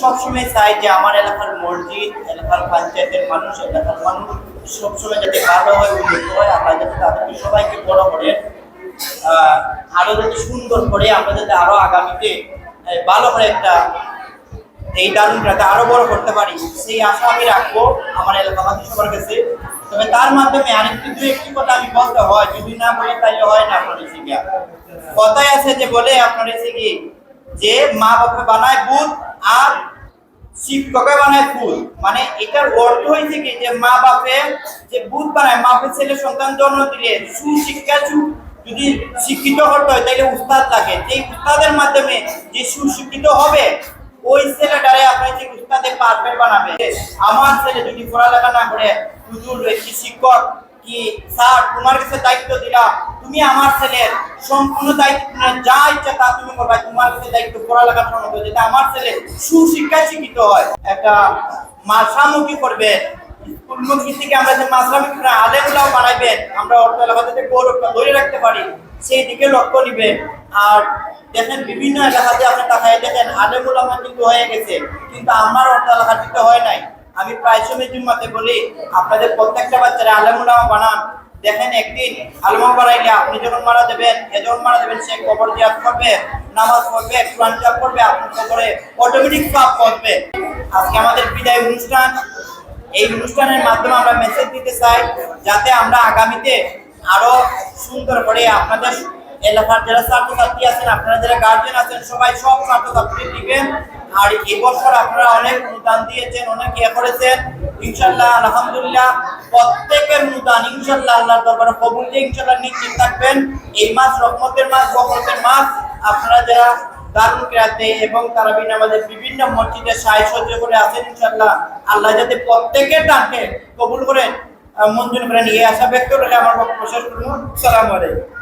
সবসময় চাই যে আমার এলাকার মসজিদ, এলাকার পঞ্চায়েতের মানুষ, এলাকার মানুষ সবসময় যাতে ভালো হয়, উন্নত হয়। আমরা যাতে তাদেরকে সবাইকে বড় করে আরো যাতে সুন্দর করে আমরা যাতে আরো আগামীতে ভালো করে একটা এই দারুণটাকে আরো বড় করতে পারি, সেই আশা আমি রাখবো আমার এলাকাবাসী সবার কাছে। তবে তার মাধ্যমে আরেকটি একটি কথা আমি বলতে হয়, যদি না বলে তাইলে হয় না। আপনার এসে গিয়া কথাই আছে যে বলে আপনার এসে কি যে মা বাবা বানায় বুধ আর শিক্ষকে বানায় ফুল। মানে এটার অর্থ হয়েছে কি যে মা বাপে যে বুধ বানায়, মা বাপের ছেলে সন্তান জন্ম দিলে সুশিক্ষা যদি শিক্ষিত হতে হয় তাহলে উস্তাদ লাগে, যে উস্তাদের মাধ্যমে যে সুশিক্ষিত হবে ওই ছেলেটারে আপনি যে উস্তাদে পারফেক্ট বানাবে। আমার ছেলে যদি পড়ালেখা না করে হুজুর কি শিক্ষক কি স্যার তোমার কাছে দায়িত্ব দিলাম, তুমি আমার ছেলের সম্পূর্ণ দায়িত্ব যা ইচ্ছা তা তুমি করবে, তোমার কাছে দায়িত্ব পড়ালেখার সময় যাতে আমার ছেলে সুশিক্ষায় শিক্ষিত হয়, একটা মাসামুখী করবে স্কুলমুখী থেকে আমরা যে মাসলামিক আলেমুলাও বানাইবেন, আমরা অর্থ এলাকাতে গৌরবটা ধরে রাখতে পারি সেই দিকে লক্ষ্য নিবেন। আর দেখেন বিভিন্ন এলাকাতে আপনি তাকায় দেখেন আলেমুলামা কিন্তু হয়ে গেছে, কিন্তু আমার অর্থ এলাকার দিকে হয় নাই। আমি প্রায় সময় জুম্মাতে বলি আপনাদের প্রত্যেকটা বাচ্চারা আলেমুলামা বানান। দেখেন একদিন আলেমা বানাইলে আপনি যখন মারা দেবেন, যখন মারা দেবেন সে কবর জিয়ারত করবে, নামাজ পড়বে, কোরআন জাপ করবে, আপনার কবরে অটোমেটিক পাপ পড়বে। আজকে আমাদের বিদায় অনুষ্ঠান, এই অনুষ্ঠানের মাধ্যমে আমরা মেসেজ দিতে চাই যাতে আমরা আগামীতে আরো সুন্দর করে আপনাদের এলাকার যারা ছাত্রছাত্রী আছেন, আপনারা যারা গার্জেন আছেন, সবাই সব ছাত্রছাত্রী দিবেন। আর এবছর আপনারা অনেক অনুদান দিয়েছেন, অনেক ইয়ে করেছেন, ইনশাল্লাহ আলহামদুলিল্লাহ প্রত্যেকের অনুদান ইনশাল্লাহ আল্লাহর দরবারে কবুল দিয়ে ইনশাল্লাহ নিশ্চিত থাকবেন। এই মাস রহমতের মাস, বরকতের মাস। আপনারা যারা দারুল কিরাতে এবং তারাবি নামাজের বিভিন্ন মসজিদে সাহায্য করে আছেন, ইনশাআল্লাহ আল্লাহ যাতে প্রত্যেকের দানকে কবুল করেন, মঞ্জুর করেন, এই আশা ব্যক্ত করে আমার বক্তব্য শেষ করব। আসসালামু আলাইকুম।